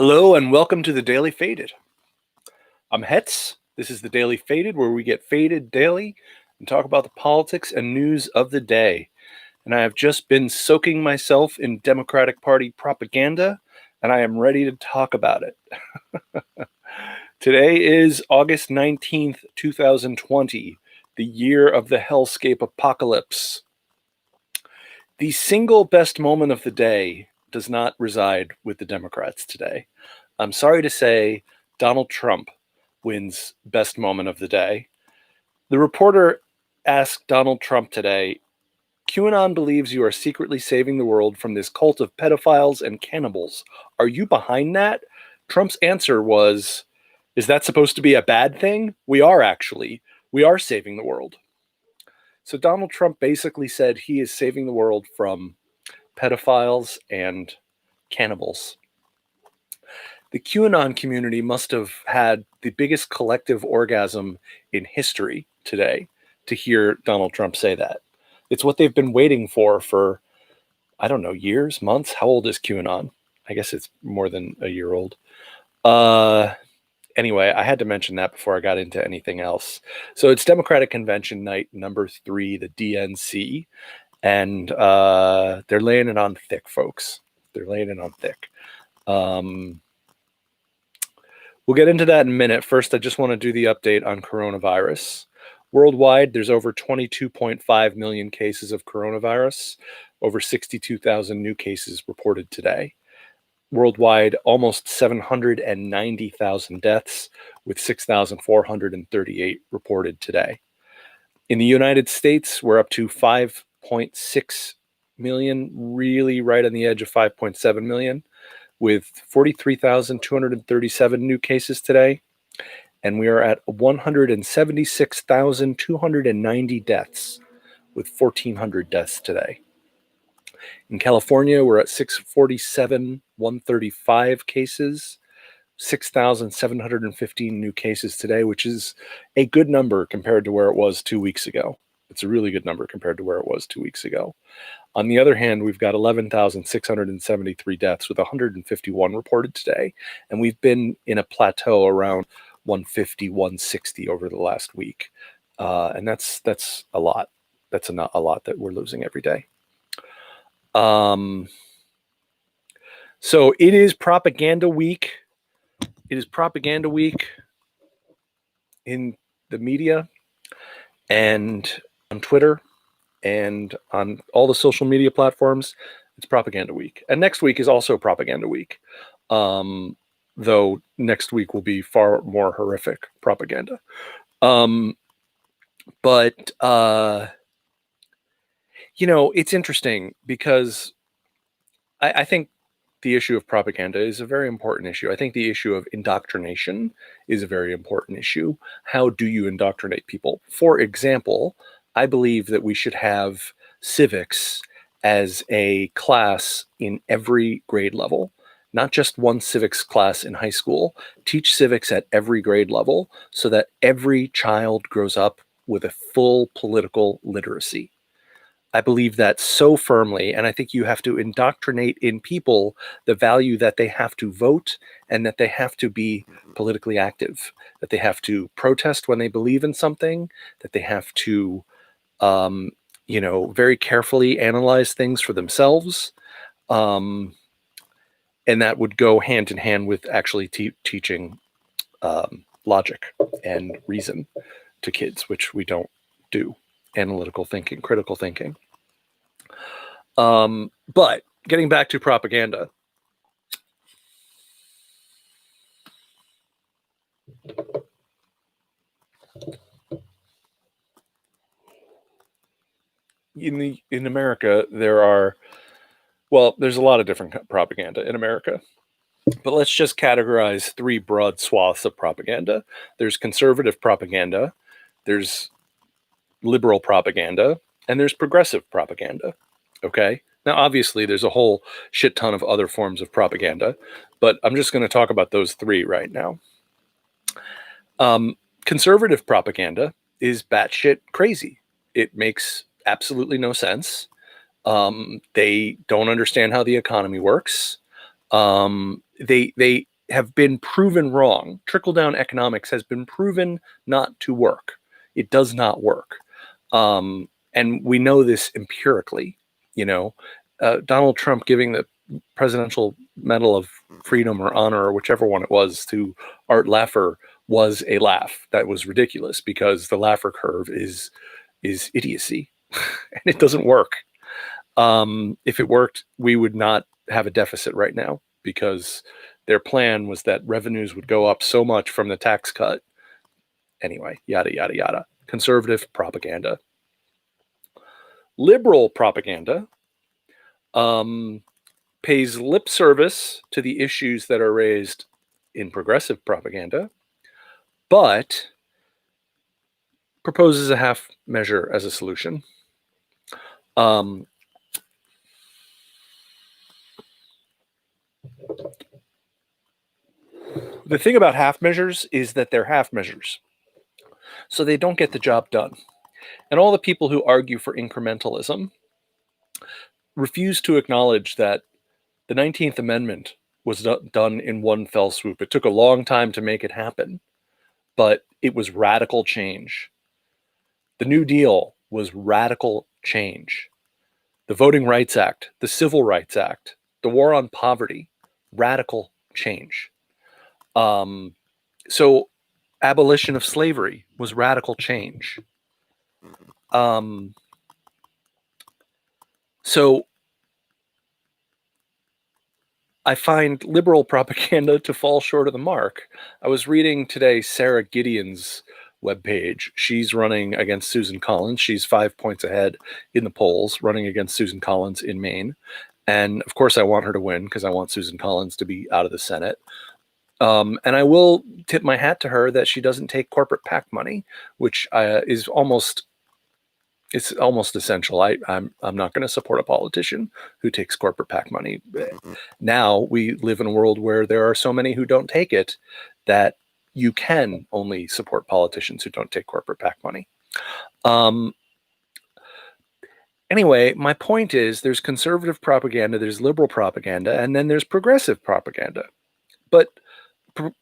Hello and welcome to the Daily Faded. I'm Hetz. This is the Daily Faded, where we get faded daily and talk about the politics and news of the day. And I have just been soaking myself in Democratic Party propaganda, and I am ready to talk about it. Today is August 19th, 2020, the year of the hellscape apocalypse. The single best moment of the day does not reside with the Democrats today. I'm sorry to say Donald Trump wins best moment of the day. The reporter asked Donald Trump today, QAnon believes you are secretly saving the world from this cult of pedophiles and cannibals. Are you behind that? Trump's answer was, is that supposed to be a bad thing? We are actually. We are saving the world. So Donald Trump basically said he is saving the world from pedophiles and cannibals. The QAnon community must have had the biggest collective orgasm in history today to hear Donald Trump say that. It's what they've been waiting for, I don't know, years, months. How old is QAnon? I guess it's more than a year old. Anyway, I had to mention that before I got into anything else. So it's Democratic Convention night number 3, the DNC. And they're laying it on thick, folks. They're laying it on thick. We'll get into that in a minute. First, I just want to do the update on coronavirus. Worldwide, there's over 22.5 million cases of coronavirus, over 62,000 new cases reported today. Worldwide, almost 790,000 deaths, with 6,438 reported today. In the United States, we're up to 5.6 million, really right on the edge of 5.7 million, with 43,237 new cases today. And we are at 176,290 deaths, with 1,400 deaths today. In California, we're at 647,135 cases, 6,715 new cases today, which is a good number compared to where it was 2 weeks ago. It's a really good number compared to where it was 2 weeks ago. On the other hand, we've got 11,673 deaths with 151 reported today. And we've been in a plateau around 150, 160 over the last week. And that's a lot. That's not a lot that we're losing every day. So it is propaganda week. It is propaganda week in the media and on Twitter and on all the social media platforms. It's propaganda week. And next week is also propaganda week. Though next week will be far more horrific propaganda. But it's interesting because I think the issue of propaganda is a very important issue. I think the issue of indoctrination is a very important issue. How do you indoctrinate people? For example, I believe that we should have civics as a class in every grade level, not just one civics class in high school. Teach civics at every grade level so that every child grows up with a full political literacy. I believe that so firmly, and I think you have to indoctrinate in people the value that they have to vote and that they have to be politically active, that they have to protest when they believe in something, that they have to, very carefully analyze things for themselves. And that would go hand in hand with actually teaching logic and reason to kids, which we don't do. Analytical thinking, critical thinking. But getting back to propaganda. In America, there's a lot of different propaganda in America. But let's just categorize 3 broad swaths of propaganda. There's conservative propaganda, there's liberal propaganda, and there's progressive propaganda. Okay? Now, obviously, there's a whole shit ton of other forms of propaganda, but I'm just going to talk about those 3 right now. Conservative propaganda is batshit crazy. It makes absolutely no sense. They don't understand how the economy works. they have been proven wrong. Trickle-down economics has been proven not to work. It does not work. And we know this empirically. Donald Trump giving the Presidential Medal of Freedom or Honor or whichever one it was to Art Laffer was a laugh. That was ridiculous because the Laffer curve is idiocy and it doesn't work. If it worked, we would not have a deficit right now because their plan was that revenues would go up so much from the tax cut. Anyway, yada, yada, yada. Conservative propaganda. Liberal propaganda pays lip service to the issues that are raised in progressive propaganda, but proposes a half measure as a solution. The thing about half measures is that they're half measures, so they don't get the job done. And all the people who argue for incrementalism refuse to acknowledge that the 19th Amendment was done in one fell swoop. It took a long time to make it happen, but it was radical change. The New Deal was radical change. The Voting Rights Act, the Civil Rights Act, the War on Poverty, radical change. So abolition of slavery was radical change. So I find liberal propaganda to fall short of the mark. I was reading today Sarah Gideon's webpage. She's running against Susan Collins. She's 5 points ahead in the polls, running against Susan Collins in Maine. And of course, I want her to win because I want Susan Collins to be out of the Senate. And I will tip my hat to her that she doesn't take corporate PAC money, which is almost essential. I'm not going to support a politician who takes corporate PAC money. Now we live in a world where there are so many who don't take it that you can only support politicians who don't take corporate PAC money. Anyway, my point is there's conservative propaganda, there's liberal propaganda, and then there's progressive propaganda. But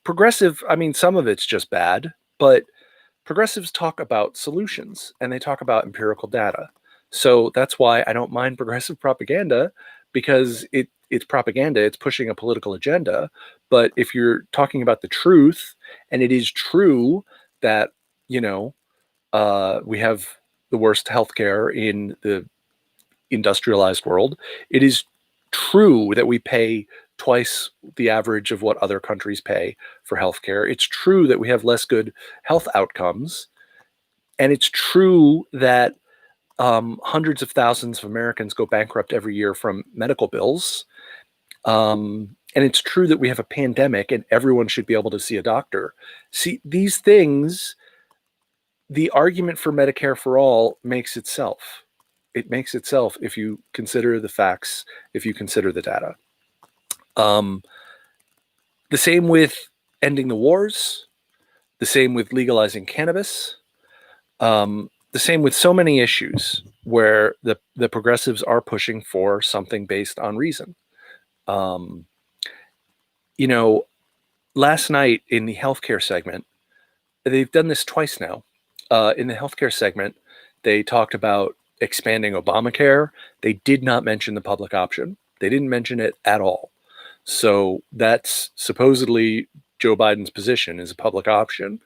progressive, I mean, some of it's just bad, but progressives talk about solutions and they talk about empirical data. So that's why I don't mind progressive propaganda, because it's propaganda, it's pushing a political agenda. But if you're talking about the truth, and it is true that, we have the worst healthcare in the industrialized world, it is true that we pay twice the average of what other countries pay for healthcare. It's true that we have less good health outcomes. And it's true that hundreds of thousands of Americans go bankrupt every year from medical bills. And it's true that we have a pandemic and everyone should be able to see a doctor. See, these things, the argument for Medicare for all makes itself. It makes itself if you consider the facts, if you consider the data. The same with ending the wars, the same with legalizing cannabis, the same with so many issues where the progressives are pushing for something based on reason. Last night in the healthcare segment, they've done this twice now. In the healthcare segment, they talked about expanding Obamacare. They did not mention the public option. They didn't mention it at all. So that's supposedly Joe Biden's position is a public option.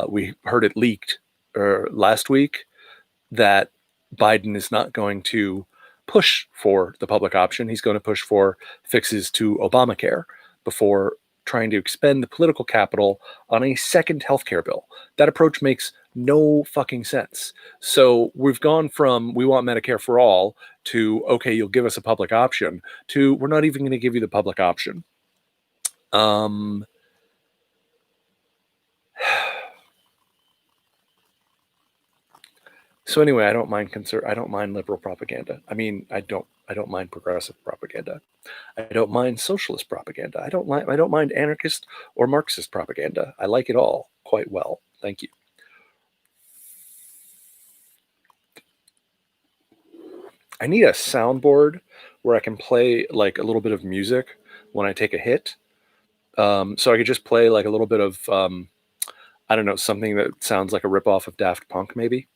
We heard it leaked last week that Biden is not going to push for the public option. He's going to push for fixes to Obamacare before trying to expend the political capital on a second healthcare bill. That approach makes no fucking sense. So we've gone from we want Medicare for all to, okay, you'll give us a public option, to we're not even going to give you the public option. So anyway, I don't mind liberal propaganda. I mean, I don't mind progressive propaganda. I don't mind socialist propaganda. I don't mind anarchist or Marxist propaganda. I like it all quite well. Thank you. I need a soundboard where I can play like a little bit of music when I take a hit. So I could just play like a little bit of, I don't know, something that sounds like a ripoff of Daft Punk, maybe.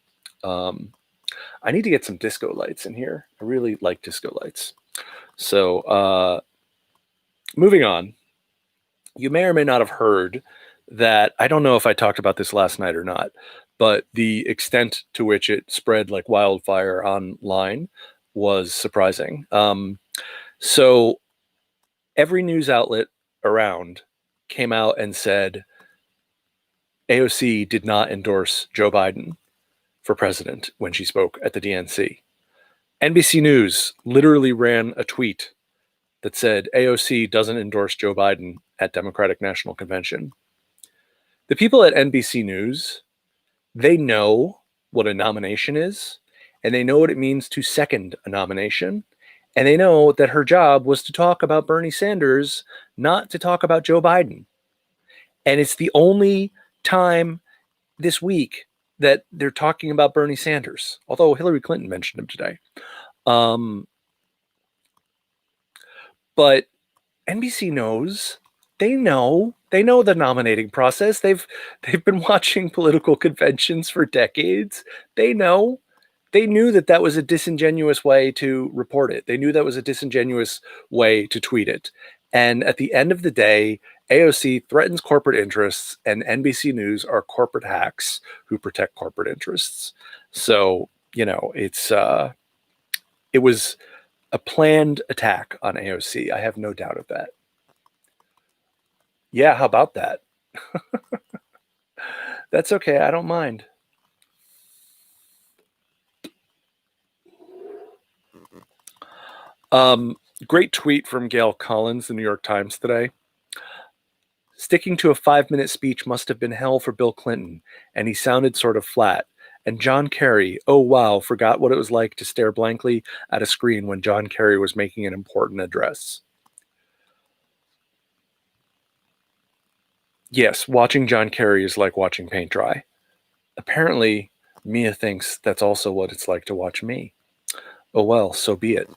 I need to get some disco lights in here. I really like disco lights. So moving on, you may or may not have heard that, I don't know if I talked about this last night or not, but the extent to which it spread like wildfire online was surprising. So every news outlet around came out and said AOC did not endorse Joe Biden for president when she spoke at the DNC. NBC News literally ran a tweet that said AOC doesn't endorse Joe Biden at Democratic National Convention. The people at NBC News, they know what a nomination is, and they know what it means to second a nomination, and they know that her job was to talk about Bernie Sanders, not to talk about Joe Biden. And it's the only time this week that they're talking about Bernie Sanders, although Hillary Clinton mentioned him today. But NBC knows. They know the nominating process. They've been watching political conventions for decades. They know. They knew that was a disingenuous way to report it. They knew that was a disingenuous way to tweet it. And at the end of the day, AOC threatens corporate interests, and NBC News are corporate hacks who protect corporate interests. So, it was a planned attack on AOC. I have no doubt of that. Yeah, how about that? That's okay. I don't mind. Great tweet from Gail Collins, the New York Times today. Sticking to a 5-minute speech must have been hell for Bill Clinton, and he sounded sort of flat. And John Kerry, oh wow, forgot what it was like to stare blankly at a screen when John Kerry was making an important address. Yes, watching John Kerry is like watching paint dry. Apparently, Mia thinks that's also what it's like to watch me. Oh well, so be it.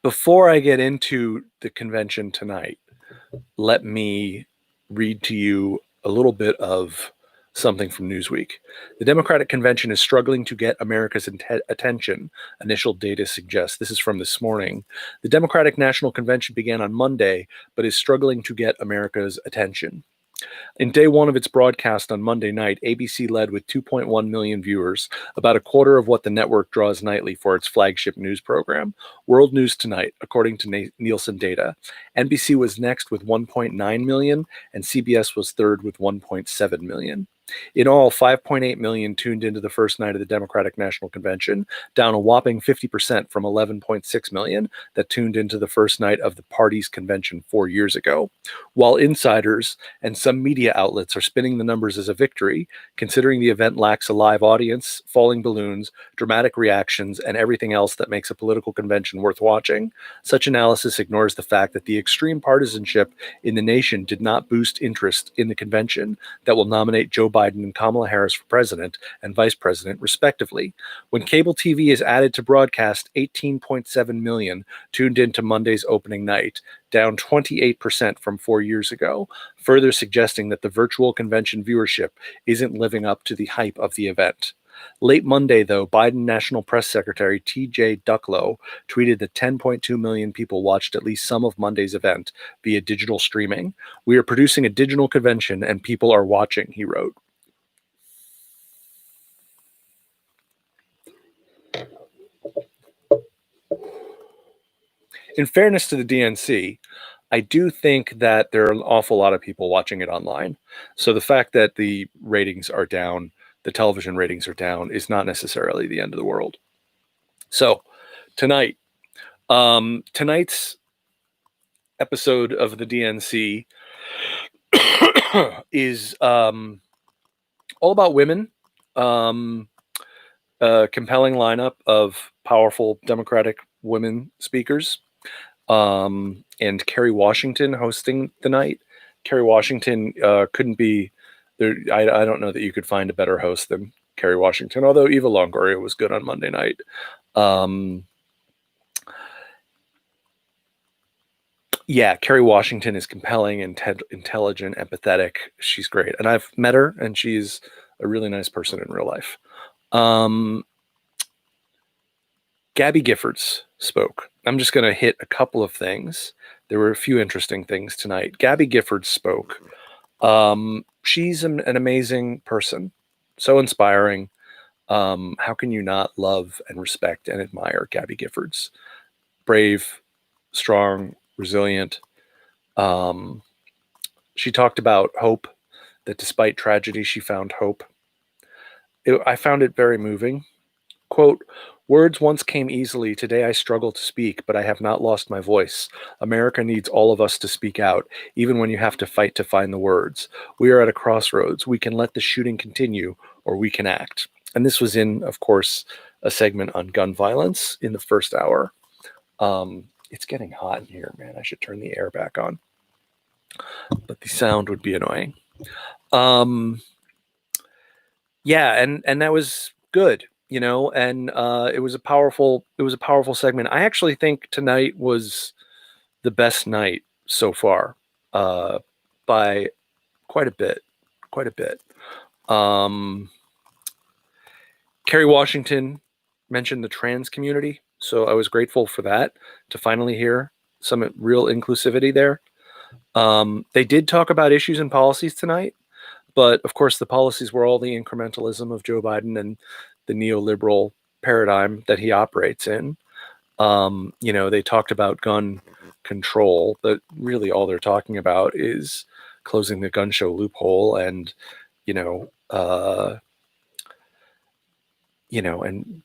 Before I get into the convention tonight, let me read to you a little bit of something from Newsweek. The Democratic Convention is struggling to get America's attention, initial data suggests. This is from this morning. The Democratic National Convention began on Monday, but is struggling to get America's attention. In day one of its broadcast on Monday night, ABC led with 2.1 million viewers, about a quarter of what the network draws nightly for its flagship news program, World News Tonight, according to Nielsen data. NBC was next with 1.9 million, and CBS was third with 1.7 million. In all, 5.8 million tuned into the first night of the Democratic National Convention, down a whopping 50% from 11.6 million that tuned into the first night of the party's convention 4 years ago. While insiders and some media outlets are spinning the numbers as a victory, considering the event lacks a live audience, falling balloons, dramatic reactions, and everything else that makes a political convention worth watching, such analysis ignores the fact that the extreme partisanship in the nation did not boost interest in the convention that will nominate Joe Biden and Kamala Harris for president and vice president, respectively. When cable TV is added to broadcast, 18.7 million tuned into Monday's opening night, down 28% from 4 years ago, further suggesting that the virtual convention viewership isn't living up to the hype of the event. Late Monday, though, Biden National Press Secretary T.J. Ducklow tweeted that 10.2 million people watched at least some of Monday's event via digital streaming. We are producing a digital convention and people are watching, he wrote. In fairness to the DNC, I do think that there are an awful lot of people watching it online. So the fact that the ratings are down, the television ratings are down, is not necessarily the end of the world. So tonight, tonight's episode of the DNC is all about women. A compelling lineup of powerful Democratic women speakers. And Kerry Washington hosting the night. Kerry Washington couldn't be there. I don't know that you could find a better host than Kerry Washington, although Eva Longoria was good on Monday night. Yeah, Kerry Washington is compelling and intelligent, empathetic. She's great. And I've met her, and she's a really nice person in real life. Gabby Giffords spoke. I'm just going to hit a couple of things. There were a few interesting things tonight. Gabby Giffords spoke. She's an amazing person, so inspiring. How can you not love and respect and admire Gabby Giffords? Brave, strong, resilient. She talked about hope, that despite tragedy, she found hope. I found it very moving. Quote, words once came easily. Today I struggle to speak, but I have not lost my voice. America needs all of us to speak out, even when you have to fight to find the words. We are at a crossroads. We can let the shooting continue, or we can act. And this was in, of course, a segment on gun violence in the first hour. It's getting hot in here, man. I should turn the air back on. But the sound would be annoying. Yeah, and that was good, you know, and it was a powerful segment. I actually think tonight was the best night so far, by quite a bit. Kerry Washington mentioned the trans community, so I was grateful for that, to finally hear some real inclusivity there. They did talk about issues and policies tonight, but of course the policies were all the incrementalism of Joe Biden and the neoliberal paradigm that he operates in. You know, they talked about gun control, but really all they're talking about is closing the gun show loophole and, and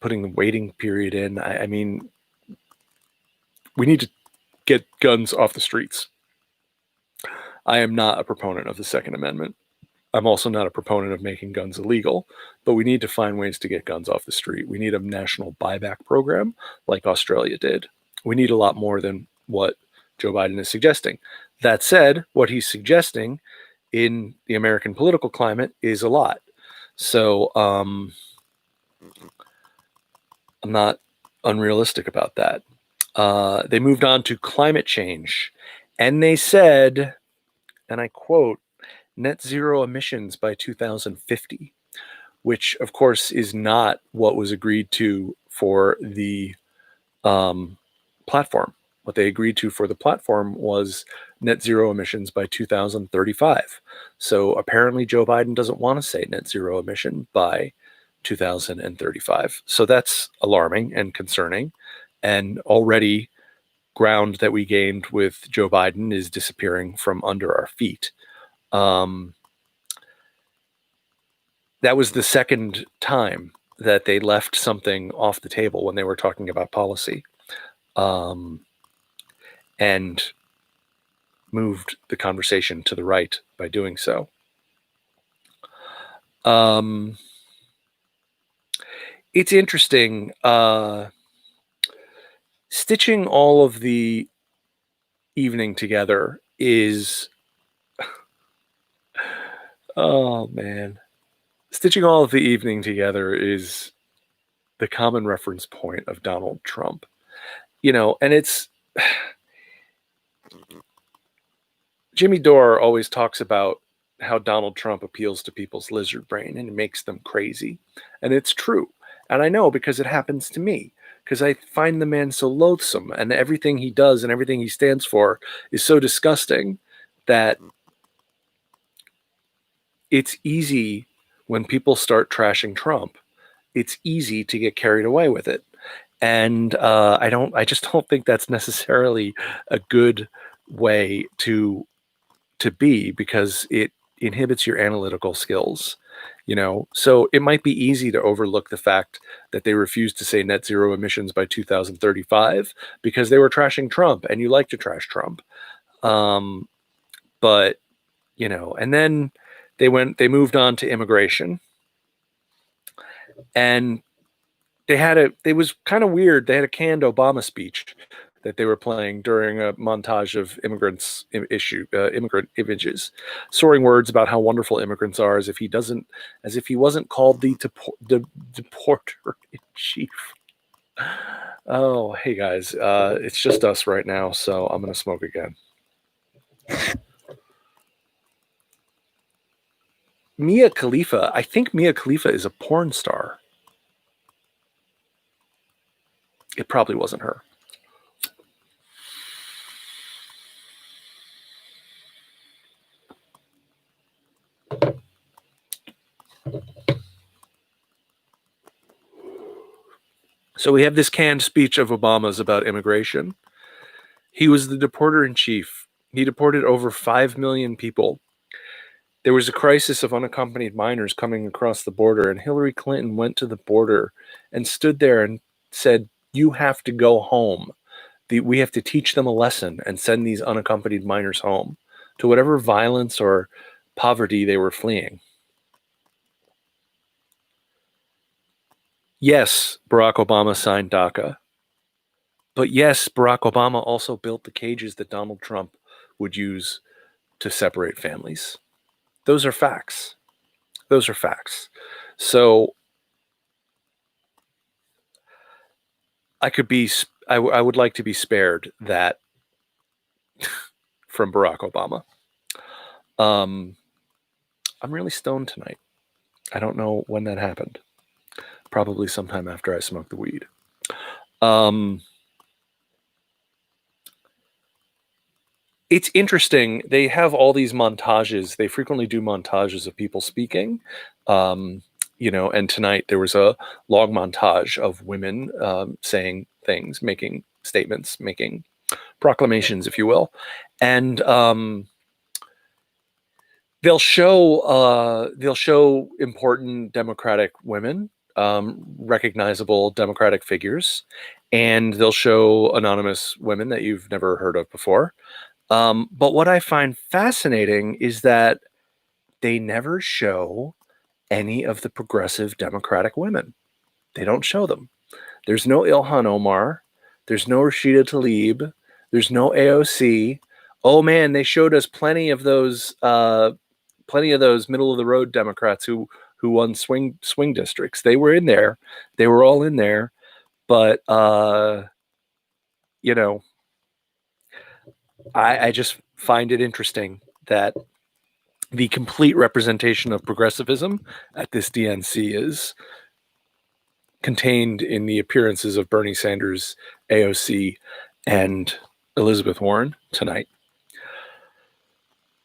putting the waiting period in. I mean, we need to get guns off the streets. I am not a proponent of the Second Amendment. I'm also not a proponent of making guns illegal, but we need to find ways to get guns off the street. We need a national buyback program like Australia did. We need a lot more than what Joe Biden is suggesting. That said, what he's suggesting in the American political climate is a lot. So I'm not unrealistic about that. They moved on to climate change, and they said, and I quote, net zero emissions by 2050, which of course is not what was agreed to for the platform. What they agreed to for the platform was net zero emissions by 2035. So apparently Joe Biden doesn't want to say net zero emission by 2035. So that's alarming and concerning. And already ground that we gained with Joe Biden is disappearing from under our feet. That was the second time that they left something off the table when they were talking about policy, and moved the conversation to the right by doing so. It's interesting, stitching all of the evening together is oh man, stitching all of the evening together is the common reference point of Donald Trump, and it's Jimmy Dore always talks about how Donald Trump appeals to people's lizard brain and it makes them crazy. And it's true. And I know because it happens to me, because I find the man so loathsome, and everything he does and everything he stands for is so disgusting that it's easy when people start trashing Trump. It's easy to get carried away with it. And I just don't think that's necessarily a good way to be, because it inhibits your analytical skills, so it might be easy to overlook the fact that they refused to say net zero emissions by 2035 because they were trashing Trump, and you like to trash Trump. But and then they moved on to immigration, and it was kind of weird. They had a canned Obama speech that they were playing during a montage of immigrant images, soaring words about how wonderful immigrants are, as if he wasn't called the deporter in chief. Oh, hey guys, it's just us right now, so I'm gonna smoke again. Mia Khalifa. I think Mia Khalifa is a porn star. It probably wasn't her. So we have this canned speech of Obama's about immigration. He was the deporter in chief. He deported over 5 million people. There was a crisis of unaccompanied minors coming across the border, and Hillary Clinton went to the border and stood there and said, "You have to go home. We have to teach them a lesson and send these unaccompanied minors home to whatever violence or poverty they were fleeing." Yes, Barack Obama signed DACA. But yes, Barack Obama also built the cages that Donald Trump would use to separate families. Those are facts. Those are facts. So I would like to be spared that from Barack Obama. I'm really stoned tonight. I don't know when that happened. Probably sometime after I smoked the weed. It's interesting. They have all these montages. They frequently do montages of people speaking. And tonight there was a long montage of women saying things, making statements, making proclamations, if you will. And they'll show important Democratic women, recognizable Democratic figures, and they'll show anonymous women that you've never heard of before. But what I find fascinating is that they never show any of the progressive Democratic women. They don't show them. There's no Ilhan Omar. There's no Rashida Tlaib. There's no AOC. Oh man, they showed us plenty of those middle of the road Democrats who won swing districts. They were in there. They were all in there. But I just find it interesting that the complete representation of progressivism at this DNC is contained in the appearances of Bernie Sanders, AOC, and Elizabeth Warren tonight.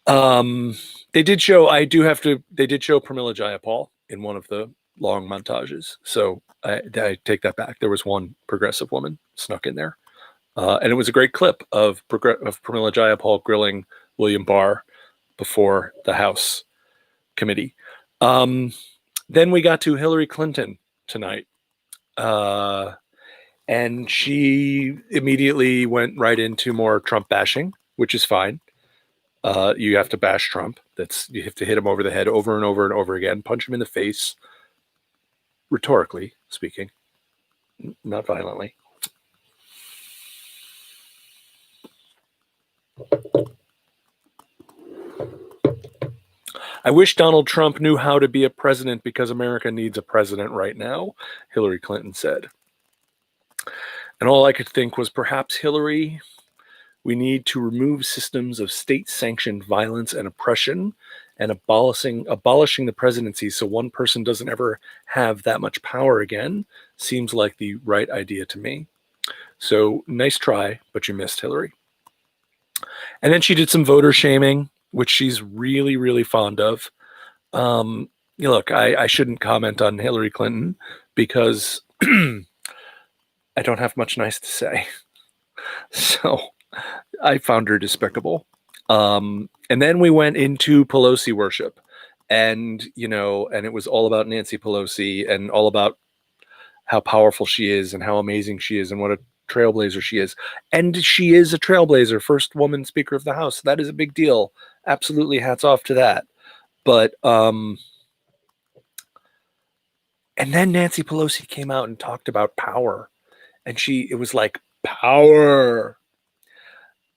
They did show Pramila Jayapal in one of the long montages. So I take that back. There was one progressive woman snuck in there. And it was a great clip of Pramila Jayapal grilling William Barr before the House committee. Then we got to Hillary Clinton tonight. And she immediately went right into more Trump bashing, which is fine. You have to bash Trump. You have to hit him over the head over and over and over again, punch him in the face, rhetorically speaking, not violently. I wish Donald Trump knew how to be a president because America needs a president right now, Hillary Clinton said. And all I could think was, perhaps, Hillary, we need to remove systems of state-sanctioned violence and oppression and abolishing the presidency so one person doesn't ever have that much power again seems like the right idea to me. So nice try, but you missed, Hillary. And then she did some voter shaming, which she's really, really fond of. Look, I shouldn't comment on Hillary Clinton because I don't have much nice to say. So I found her despicable. And then we went into Pelosi worship, and it was all about Nancy Pelosi and all about how powerful she is and how amazing she is and what a trailblazer she is. And she is a trailblazer, first woman Speaker of the House. That is a big deal. Absolutely, hats off to that. But and then Nancy Pelosi came out and talked about power, and it was like, power.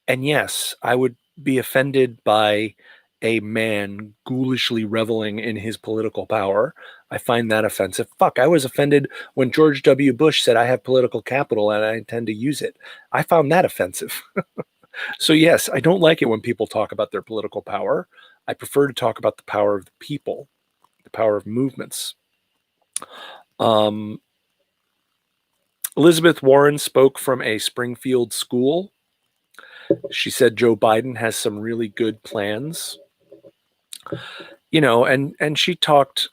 And yes, I would be offended by a man ghoulishly reveling in his political power. I find that offensive. Fuck, I was offended when George W. Bush said, I have political capital and I intend to use it. I found that offensive. So yes, I don't like it when people talk about their political power. I prefer to talk about the power of the people, the power of movements. Elizabeth Warren spoke from a Springfield school. She said Joe Biden has some really good plans. And she talked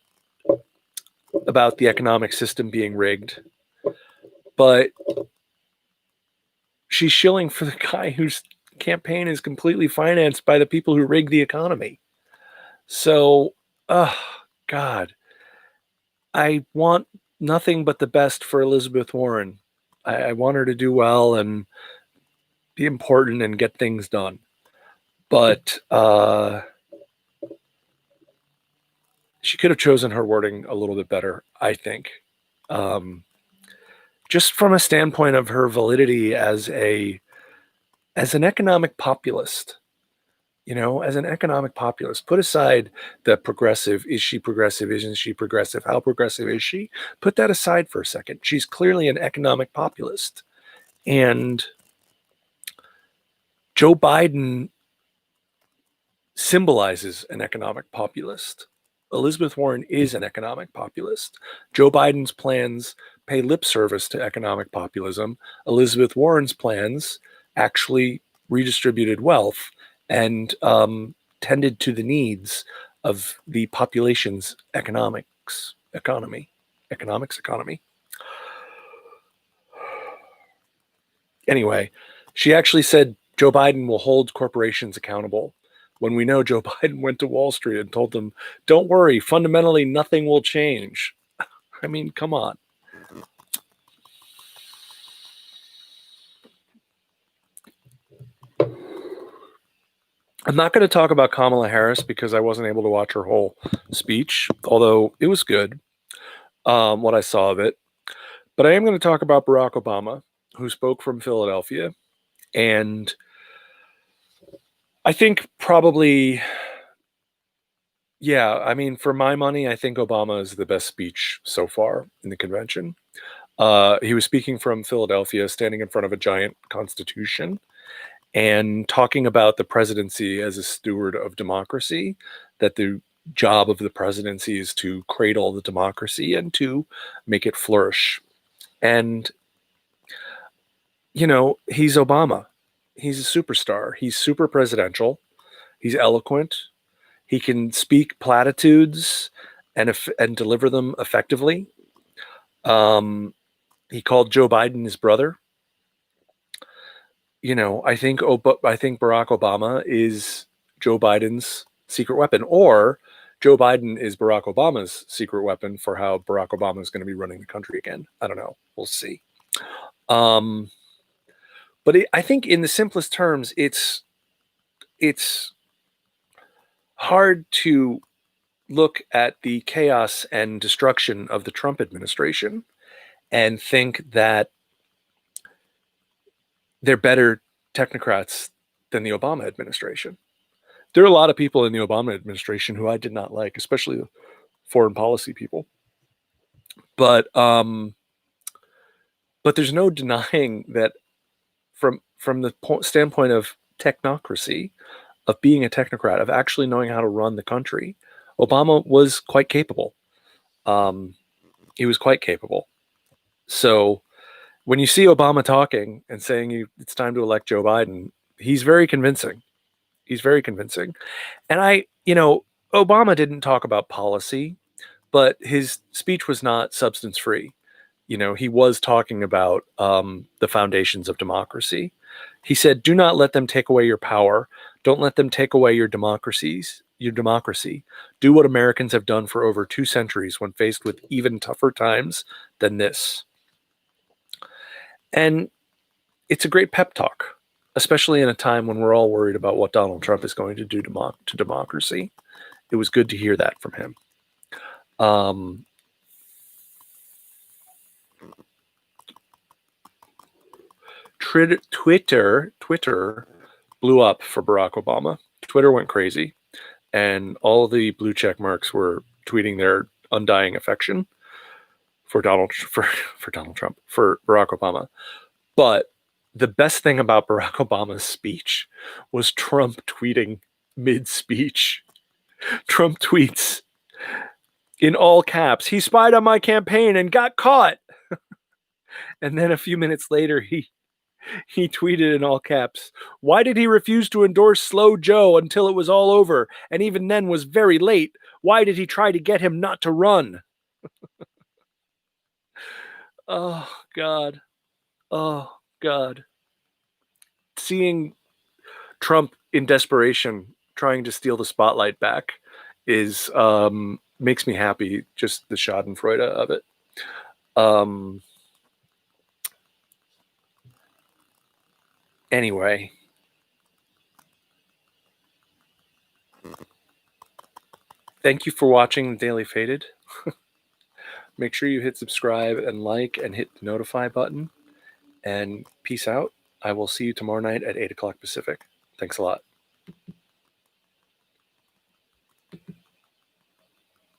about the economic system being rigged, but she's shilling for the guy whose campaign is completely financed by the people who rig the economy. So, God, I want nothing but the best for Elizabeth Warren. I want her to do well and be important and get things done. But she could have chosen her wording a little bit better, I think. Just from a standpoint of her validity as an economic populist. As an economic populist, put aside the progressive. Is she progressive? Isn't she progressive? How progressive is she? Put that aside for a second. She's clearly an economic populist. And Joe Biden symbolizes an economic populist. Elizabeth Warren is an economic populist. Joe Biden's plans pay lip service to economic populism. Elizabeth Warren's plans actually redistributed wealth and tended to the needs of the population's economy. Anyway, she actually said Joe Biden will hold corporations accountable, when we know Joe Biden went to Wall Street and told them, don't worry, fundamentally nothing will change. I mean, come on. I'm not going to talk about Kamala Harris because I wasn't able to watch her whole speech, although it was good, what I saw of it. But I am going to talk about Barack Obama, who spoke from Philadelphia. And I think probably, for my money, I think Obama is the best speech so far in the convention. He was speaking from Philadelphia, standing in front of a giant constitution and talking about the presidency as a steward of democracy, that the job of the presidency is to cradle the democracy and to make it flourish. And, he's Obama. He's a superstar. He's super presidential. He's eloquent. He can speak platitudes and deliver them effectively. He called Joe Biden his brother. I think Barack Obama is Joe Biden's secret weapon, or Joe Biden is Barack Obama's secret weapon for how Barack Obama is going to be running the country again. I don't know. We'll see. But I think in the simplest terms, it's hard to look at the chaos and destruction of the Trump administration and think that they're better technocrats than the Obama administration. There are a lot of people in the Obama administration who I did not like, especially the foreign policy people. But there's no denying that from the standpoint of technocracy, of being a technocrat, of actually knowing how to run the country, Obama was quite capable. He was quite capable. So when you see Obama talking and saying it's time to elect Joe Biden, he's very convincing. He's very convincing. And Obama didn't talk about policy, but his speech was not substance free. He was talking about the foundations of democracy. He said, do not let them take away your power. Don't let them take away your democracy. Do what Americans have done for over 2 centuries when faced with even tougher times than this. And it's a great pep talk, especially in a time when we're all worried about what Donald Trump is going to do to democracy. It was good to hear that from him. Twitter blew up for Barack Obama. Twitter went crazy, and all the blue check marks were tweeting their undying affection for Barack Obama. But The best thing about Barack Obama's speech was Trump tweeting mid-speech. Trump tweets in all caps, "He spied on my campaign and got caught." And then a few minutes later, he tweeted in all caps, "Why did he refuse to endorse Slow Joe until it was all over, and even then was very late? Why did he try to get him not to run?" Oh, God. Oh, God. Seeing Trump in desperation trying to steal the spotlight back is makes me happy, just the schadenfreude of it. Anyway, thank you for watching Daily Faded. Make sure you hit subscribe and like and hit the notify button. And peace out. I will see you tomorrow night at 8 o'clock Pacific. Thanks a lot.